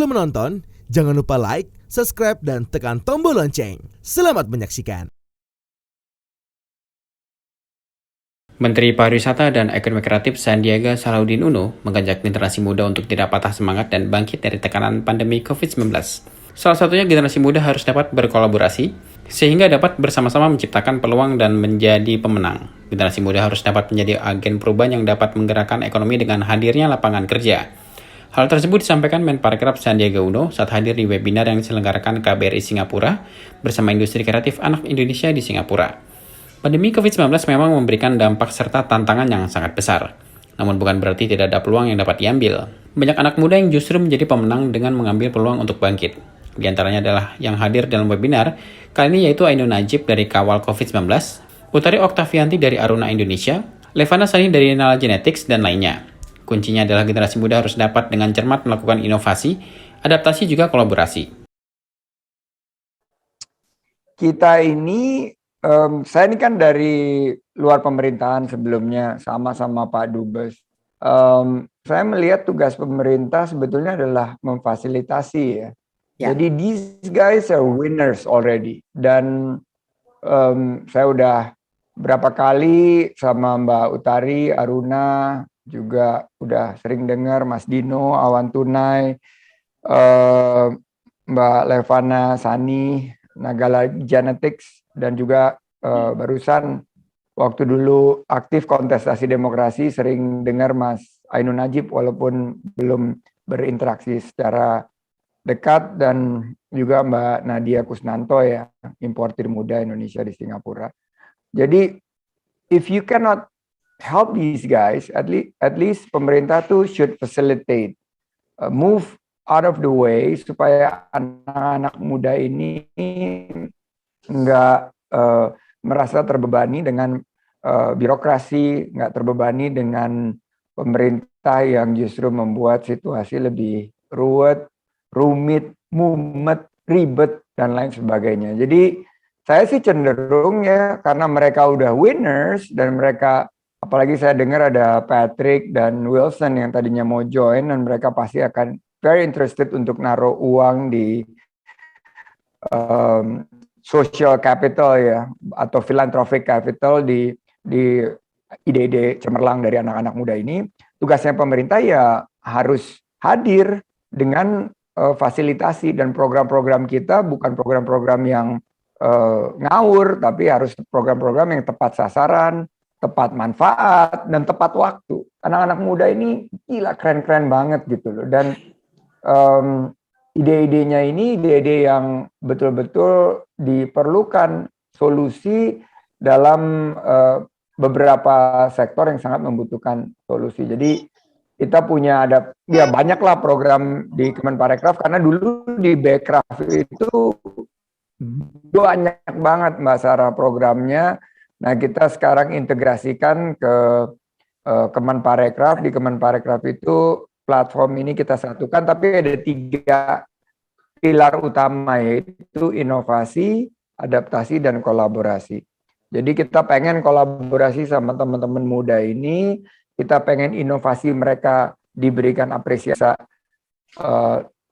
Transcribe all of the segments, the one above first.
Sebelum menonton, jangan lupa like, subscribe, dan tekan tombol lonceng. Selamat menyaksikan. Menteri Pariwisata dan Ekonomi Kreatif Sandiaga Salahuddin Uno mengajak generasi muda untuk tidak patah semangat dan bangkit dari tekanan pandemi COVID-19. Salah satunya generasi muda harus dapat berkolaborasi, sehingga dapat bersama-sama menciptakan peluang dan menjadi pemenang. Generasi muda harus dapat menjadi agen perubahan yang dapat menggerakkan ekonomi dengan hadirnya lapangan kerja. Hal tersebut disampaikan Menparekraf Sandiaga Uno saat hadir di webinar yang diselenggarakan KBRI Singapura bersama industri kreatif anak Indonesia di Singapura. Pandemi COVID-19 memang memberikan dampak serta tantangan yang sangat besar. Namun bukan berarti tidak ada peluang yang dapat diambil. Banyak anak muda yang justru menjadi pemenang dengan mengambil peluang untuk bangkit. Di antaranya adalah yang hadir dalam webinar kali ini yaitu Ainun Najib dari Kawal COVID-19, Utari Oktavianti dari Aruna Indonesia, Levana Sani dari Nala Genetics, dan lainnya. Kuncinya adalah generasi muda harus dapat dengan cermat melakukan inovasi, adaptasi juga kolaborasi. Kita ini, saya ini kan dari luar pemerintahan sebelumnya, sama-sama Pak Dubes. Saya melihat tugas pemerintah sebetulnya adalah memfasilitasi ya. Jadi these guys are winners already. Dan saya udah berapa kali sama Mbak Utari, Aruna, juga udah sering dengar Mas Dino, Awan Tunai, Mbak Levana Sani, Nagala Genetics, dan juga barusan waktu dulu aktif kontestasi demokrasi sering dengar Mas Ainun Najib walaupun belum berinteraksi secara dekat, dan juga Mbak Nadia Kusnanto ya, importir muda Indonesia di Singapura. Jadi if you cannot help these guys, at least pemerintah tuh should facilitate, move out of the way supaya anak-anak muda ini nggak merasa terbebani dengan birokrasi, nggak terbebani dengan pemerintah yang justru membuat situasi lebih ruwet, rumit, mumet, ribet, dan lain sebagainya. Jadi saya sih cenderung ya, karena mereka udah winners dan mereka, apalagi saya dengar ada Patrick dan Wilson yang tadinya mau join, dan mereka pasti akan very interested untuk naruh uang di social capital ya, atau philanthropic capital di ide-ide cemerlang dari anak-anak muda ini. Tugasnya pemerintah ya harus hadir dengan fasilitasi, dan program-program kita bukan program-program yang ngawur, tapi harus program-program yang tepat sasaran, tepat manfaat, dan tepat waktu. Anak-anak muda ini gila keren-keren banget gitu loh. Dan ide-idenya ini ide-ide yang betul-betul diperlukan solusi dalam beberapa sektor yang sangat membutuhkan solusi. Jadi kita punya ya banyaklah program di Kemenparekraf, karena dulu di Bekraf itu banyak banget Mbak Sarah programnya. Nah, kita sekarang integrasikan ke Kemenparekraf. Di Kemenparekraf itu platform ini kita satukan, tapi ada 3 pilar utama, yaitu inovasi, adaptasi, dan kolaborasi. Jadi kita pengen kolaborasi sama teman-teman muda ini, kita pengen inovasi mereka diberikan apresiasi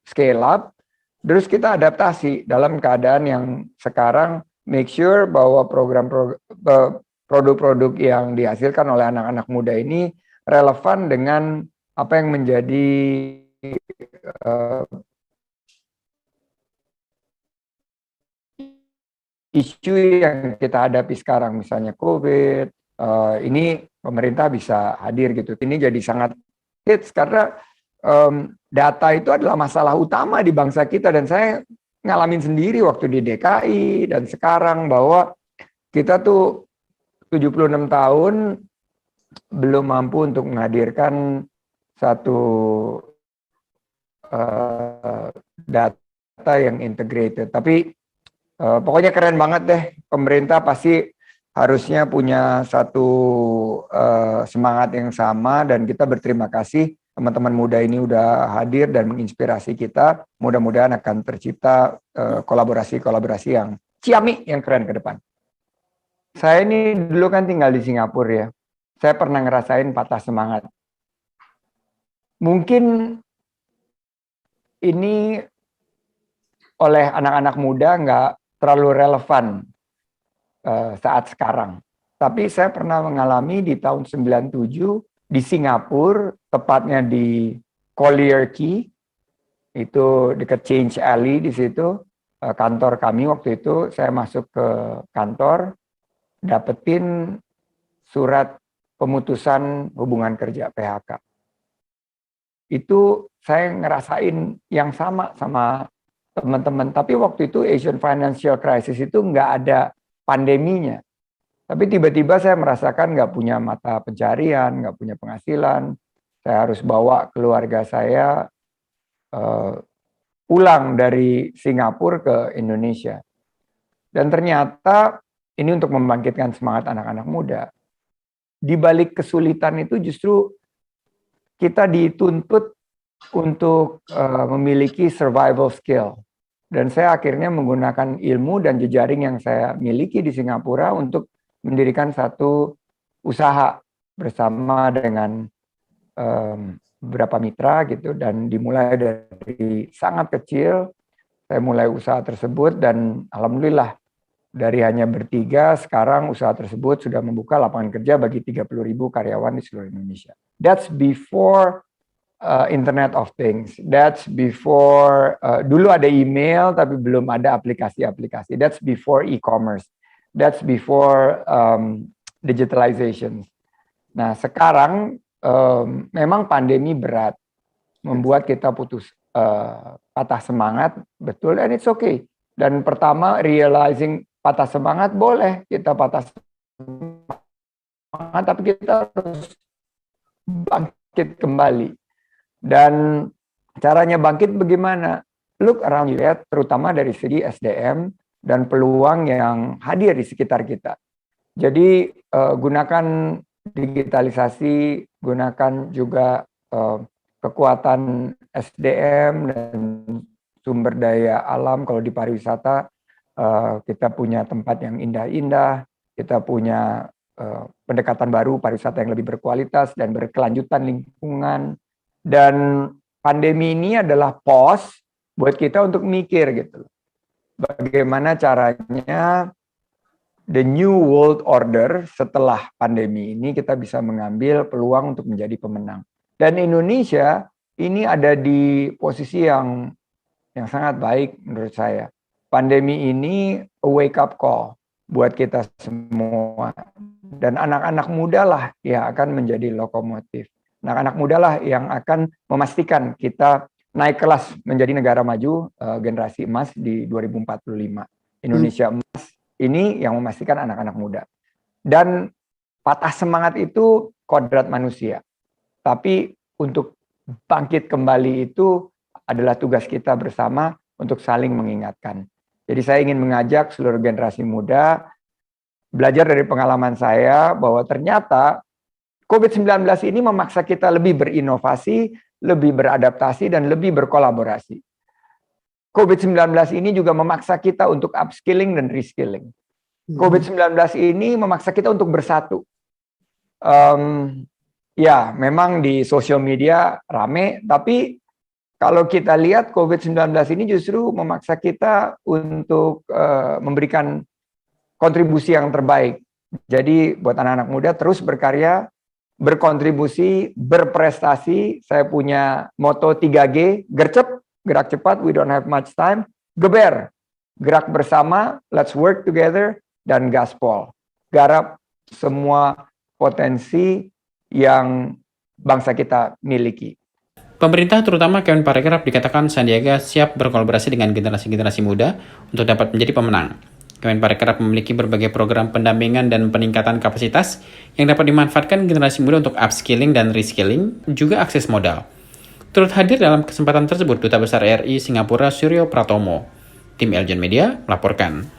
scale up, terus kita adaptasi dalam keadaan yang sekarang, make sure bahwa produk-produk yang dihasilkan oleh anak-anak muda ini relevan dengan apa yang menjadi isu yang kita hadapi sekarang, misalnya COVID, ini pemerintah bisa hadir gitu. Ini jadi sangat hits karena data itu adalah masalah utama di bangsa kita, dan saya ngalamin sendiri waktu di DKI dan sekarang bahwa kita tuh 76 tahun belum mampu untuk menghadirkan satu data yang integrated. Tapi pokoknya keren banget deh, pemerintah pasti harusnya punya satu semangat yang sama, dan kita berterima kasih teman-teman muda ini udah hadir dan menginspirasi kita. Mudah-mudahan akan tercipta kolaborasi-kolaborasi yang ciamik, yang keren ke depan. Saya ini dulu kan tinggal di Singapura ya, saya pernah ngerasain patah semangat. Mungkin ini oleh anak-anak muda nggak terlalu relevan saat sekarang. Tapi saya pernah mengalami di tahun 97 di Singapura, tepatnya di Collyer Quay, itu dekat Change Alley di situ, kantor kami waktu itu. Saya masuk ke kantor, dapetin surat pemutusan hubungan kerja PHK. Itu saya ngerasain yang sama teman-teman. Tapi waktu itu Asian Financial Crisis itu nggak ada pandeminya. Tapi tiba-tiba saya merasakan nggak punya mata pencarian, nggak punya penghasilan. Saya harus bawa keluarga saya pulang dari Singapura ke Indonesia. Dan ternyata ini untuk membangkitkan semangat anak-anak muda. Di balik kesulitan itu justru kita dituntut untuk memiliki survival skill. Dan saya akhirnya menggunakan ilmu dan jejaring yang saya miliki di Singapura untuk mendirikan satu usaha bersama dengan beberapa mitra gitu, dan dimulai dari sangat kecil. Saya mulai usaha tersebut dan alhamdulillah dari hanya bertiga sekarang usaha tersebut sudah membuka lapangan kerja bagi 30.000 karyawan di seluruh Indonesia. That's before Internet of Things. That's before dulu ada email tapi belum ada aplikasi-aplikasi. That's before e-commerce. That's before digitalization. Nah, sekarang memang pandemi berat, membuat kita patah semangat, betul, and it's okay. Dan pertama, realizing patah semangat boleh, kita patah semangat, tapi kita harus bangkit kembali. Dan caranya bangkit bagaimana? Look around you, lihat, terutama dari segi SDM dan peluang yang hadir di sekitar kita. Jadi gunakan digitalisasi, gunakan juga kekuatan SDM dan sumber daya alam. Kalau di pariwisata, kita punya tempat yang indah-indah, kita punya pendekatan baru pariwisata yang lebih berkualitas dan berkelanjutan lingkungan. Dan pandemi ini adalah pause buat kita untuk mikir gitu. Bagaimana caranya the new world order setelah pandemi ini kita bisa mengambil peluang untuk menjadi pemenang. Dan Indonesia ini ada di posisi yang sangat baik menurut saya. Pandemi ini a wake up call buat kita semua. Dan anak-anak muda lah yang akan menjadi lokomotif. Anak-anak muda lah yang akan memastikan kita naik kelas menjadi negara maju, generasi emas di 2045. Indonesia emas ini yang memastikan anak-anak muda. Dan patah semangat itu kodrat manusia. Tapi untuk bangkit kembali itu adalah tugas kita bersama untuk saling mengingatkan. Jadi saya ingin mengajak seluruh generasi muda belajar dari pengalaman saya bahwa ternyata COVID-19 ini memaksa kita lebih berinovasi, lebih beradaptasi, dan lebih berkolaborasi. COVID-19 ini juga memaksa kita untuk upskilling dan reskilling. COVID-19 ini memaksa kita untuk bersatu. Ya, memang di sosial media rame, tapi kalau kita lihat COVID-19 ini justru memaksa kita untuk memberikan kontribusi yang terbaik. Jadi buat anak-anak muda terus berkarya, berkontribusi, berprestasi. Saya punya moto 3G, gercep, gerak cepat, we don't have much time. Geber, gerak bersama, let's work together, dan gaspol. Garap semua potensi yang bangsa kita miliki. Pemerintah terutama Kemenparekraf dikatakan Sandiaga siap berkolaborasi dengan generasi-generasi muda untuk dapat menjadi pemenang. Kemenparekraf memiliki berbagai program pendampingan dan peningkatan kapasitas yang dapat dimanfaatkan generasi muda untuk upskilling dan reskilling, juga akses modal. Turut hadir dalam kesempatan tersebut Duta Besar RI Singapura Suryo Pratomo. Tim Eljon Media melaporkan.